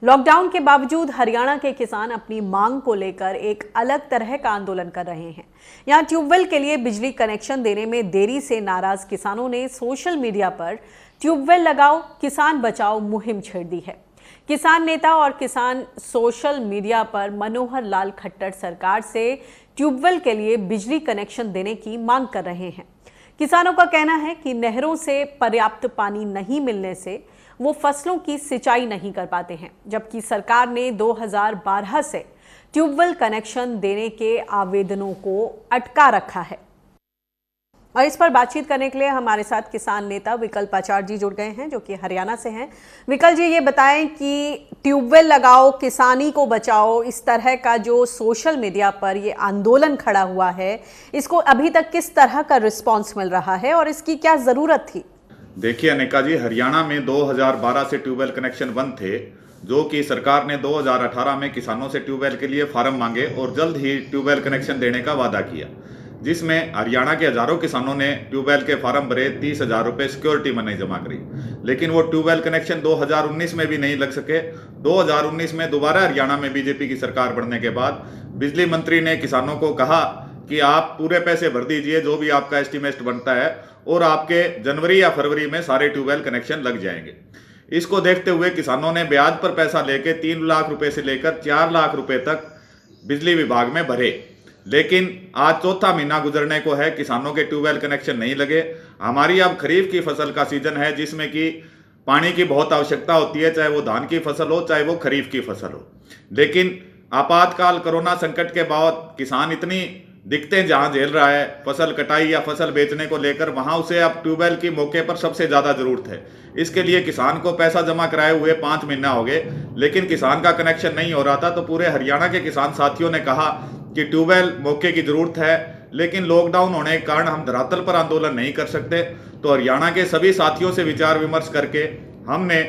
Lockdown के बावजूद हरियाणा के किसान अपनी मांग को लेकर एक अलग तरह का आंदोलन कर रहे हैं। यहां ट्यूबवेल के लिए बिजली कनेक्शन देने में देरी से नाराज किसानों ने सोशल मीडिया पर ट्यूबवेल लगाओ किसान बचाओ मुहिम छेड़ दी है। किसान नेता और किसान सोशल मीडिया पर मनोहर लाल खट्टर सरकार से ट्यूबवेल के लिए बिजली कनेक्शन देने की मांग कर रहे हैं। किसानों का कहना है कि नहरों से पर्याप्त पानी नहीं मिलने से वो फसलों की सिंचाई नहीं कर पाते हैं, जबकि सरकार ने 2012 से ट्यूबवेल कनेक्शन देने के आवेदनों को अटका रखा है। और इस पर बातचीत करने के लिए हमारे साथ किसान नेता विकल्प आचार्य जी जुड़ गए हैं, जो कि हरियाणा से हैं। विकल्प जी, ये बताएं कि ट्यूबवेल लगाओ किसानी को बचाओ, इस तरह का जो सोशल मीडिया पर ये आंदोलन खड़ा हुआ है, इसको अभी तक किस तरह का रिस्पॉन्स मिल रहा है और इसकी क्या जरूरत थी? देखिए अनिका जी, हरियाणा में 2012 से ट्यूबवेल कनेक्शन बंद थे, जो कि सरकार ने 2018 में किसानों से ट्यूबवेल के लिए फार्म मांगे और जल्द ही ट्यूबवेल कनेक्शन देने का वादा किया, जिसमें हरियाणा के हजारों किसानों ने ट्यूबवेल के फार्म भरे, 30,000 रुपये सिक्योरिटी मनी जमा करी, लेकिन वो ट्यूबवेल कनेक्शन 2019 में भी नहीं लग सके। 2019 में दोबारा हरियाणा में बीजेपी की सरकार बनने के बाद बिजली मंत्री ने किसानों को कहा कि आप पूरे पैसे भर दीजिए, जो भी आपका एस्टिमेट बनता है, और आपके जनवरी या फरवरी में सारे ट्यूबवेल कनेक्शन लग जाएंगे। इसको देखते हुए किसानों ने ब्याज पर पैसा लेके 3 लाख रुपए से लेकर 4 लाख रुपए तक बिजली विभाग में भरे, लेकिन आज चौथा महीना गुजरने को है, किसानों के ट्यूबवेल कनेक्शन नहीं लगे। हमारी अब खरीफ की फसल का सीजन है, जिसमें कि पानी की बहुत आवश्यकता होती है, चाहे वो धान की फसल हो चाहे वो खरीफ की फसल हो। लेकिन आपातकाल कोरोना संकट के बाद किसान इतनी दिक्कतें जहां झेल रहा है फसल कटाई या फसल बेचने को लेकर, वहां उसे अब ट्यूबवेल की मौके पर सबसे ज्यादा जरूरत है। इसके लिए किसान को पैसा जमा कराए हुए 5 महीना हो गए, लेकिन किसान का कनेक्शन नहीं हो रहा था। तो पूरे हरियाणा के किसान साथियों ने कहा कि ट्यूबवेल मौके की जरूरत है, लेकिन लॉकडाउन होने के कारण हम धरातल पर आंदोलन नहीं कर सकते। तो हरियाणा के सभी साथियों से विचार विमर्श करके हमने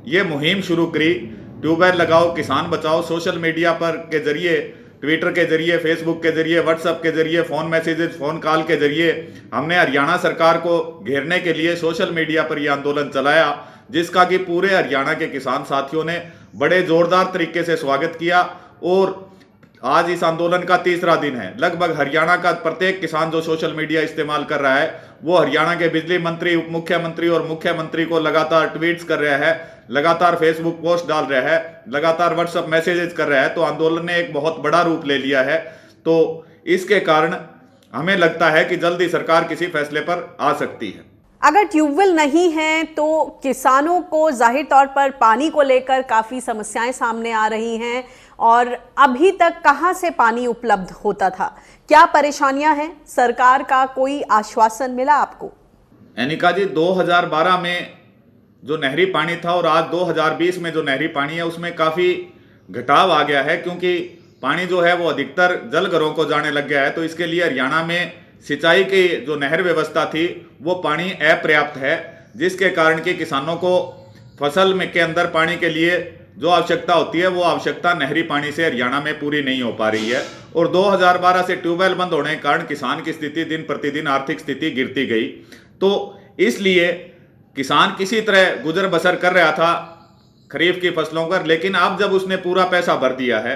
ये मुहिम शुरू करी, ट्यूबवेल लगाओ किसान बचाओ। सोशल मीडिया पर के जरिए, ट्विटर के जरिए, फेसबुक के जरिए, व्हाट्सएप के जरिए, फोन मैसेजेस, फोन कॉल के जरिए हमने हरियाणा सरकार को घेरने के लिए सोशल मीडिया पर यह आंदोलन चलाया, जिसका कि पूरे हरियाणा के किसान साथियों ने बड़े जोरदार तरीके से स्वागत किया। और आज इस आंदोलन का तीसरा दिन है। लगभग हरियाणा का प्रत्येक किसान जो सोशल मीडिया इस्तेमाल कर रहा है, वो हरियाणा के बिजली मंत्री, उप मुख्यमंत्री और मुख्यमंत्री को लगातार ट्वीट्स कर रहा है, लगातार फेसबुक पोस्ट डाल रहा है, लगातार व्हाट्सएप मैसेजेस कर रहा है। तो आंदोलन ने एक बहुत बड़ा रूप ले लिया है। तो इसके कारण हमें लगता है कि जल्दी सरकार किसी फैसले पर आ सकती है। अगर ट्यूबवेल नहीं है तो किसानों को जाहिर तौर पर पानी को लेकर काफ़ी समस्याएं सामने आ रही हैं, और अभी तक कहां से पानी उपलब्ध होता था? क्या परेशानियां हैं? सरकार का कोई आश्वासन मिला आपको? अनिका जी, 2012 में जो नहरी पानी था और आज 2020 में जो नहरी पानी है, उसमें काफ़ी घटाव आ गया है, क्योंकि पानी जो है वो अधिकतर जल घरों को जाने लग गया है। तो इसके लिए हरियाणा में सिंचाई की जो नहर व्यवस्था थी वो पानी अपर्याप्त है, जिसके कारण कि किसानों को फसल में के अंदर पानी के लिए जो आवश्यकता होती है वो आवश्यकता नहरी पानी से हरियाणा में पूरी नहीं हो पा रही है। और 2012 से ट्यूबवेल बंद होने के कारण किसान की स्थिति दिन प्रतिदिन आर्थिक स्थिति गिरती गई। तो इसलिए किसान किसी तरह गुजर बसर कर रहा था खरीफ की फसलों पर, लेकिन अब जब उसने पूरा पैसा भर दिया है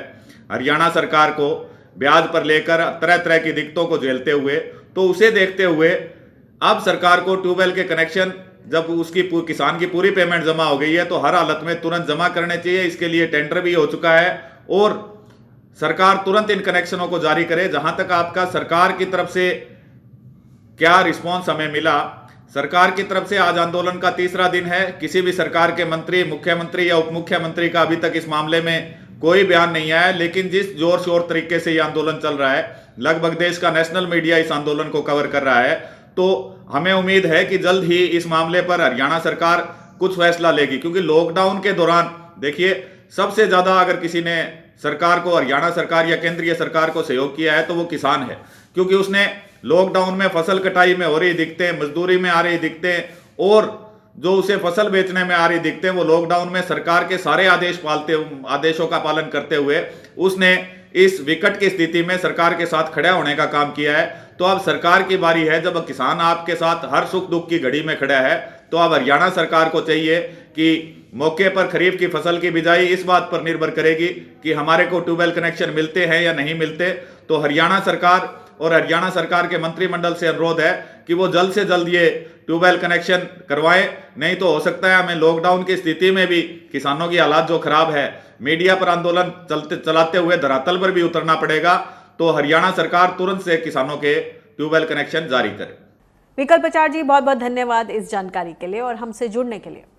हरियाणा सरकार को ब्याज पर लेकर, तरह तरह की दिक्कतों को झेलते हुए, तो उसे देखते हुए अब सरकार को ट्यूबवेल के कनेक्शन, जब उसकी किसान की पूरी पेमेंट जमा हो गई है, तो हर हालत में तुरंत जमा करने चाहिए। इसके लिए टेंडर भी हो चुका है और सरकार तुरंत इन कनेक्शनों को जारी करे। जहां तक आपका सरकार की तरफ से क्या रिस्पॉन्स हमें मिला, सरकार की तरफ से आज आंदोलन का तीसरा दिन है। किसी भी सरकार के मंत्री, मुख्यमंत्री या उप मुख्यमंत्री का अभी तक इस मामले में कोई बयान नहीं आया, लेकिन जिस जोर शोर तरीके से यह आंदोलन चल रहा है, लगभग देश का नेशनल मीडिया इस आंदोलन को कवर कर रहा है। तो हमें उम्मीद है कि जल्द ही इस मामले पर हरियाणा सरकार कुछ फैसला लेगी, क्योंकि लॉकडाउन के दौरान देखिए सबसे ज्यादा अगर किसी ने सरकार को, हरियाणा सरकार या केंद्रीय सरकार को सहयोग किया है तो वो किसान है, क्योंकि उसने लॉकडाउन में फसल कटाई में हो रही दिक्कतें, मजदूरी में आ रही दिक्कतें और जो उसे फसल बेचने में आ रही दिक्कतें, वो लॉकडाउन में सरकार के सारे आदेशों का पालन करते हुए उसने इस विकट की स्थिति में सरकार के साथ खड़ा होने का काम किया है। तो अब सरकार की बारी है, जब किसान आपके साथ हर सुख दुख की घड़ी में खड़ा है, तो अब हरियाणा सरकार को चाहिए कि मौके पर खरीफ की फसल की बिजाई इस बात पर निर्भर करेगी कि हमारे को ट्यूबवेल कनेक्शन मिलते हैं या नहीं मिलते। तो हरियाणा सरकार और हरियाणा सरकार के मंत्रिमंडल से अनुरोध है कि वो जल्द से जल्द ये ट्यूबवेल कनेक्शन करवाएं, नहीं तो हो सकता है हमें लॉकडाउन की स्थिति में भी किसानों की हालात जो खराब है, मीडिया पर आंदोलन चलाते हुए धरातल पर भी उतरना पड़ेगा। तो हरियाणा सरकार तुरंत से किसानों के ट्यूबवेल कनेक्शन जारी करे। विकल्प आचार्य जी, बहुत बहुत धन्यवाद इस जानकारी के लिए और हमसे जुड़ने के लिए।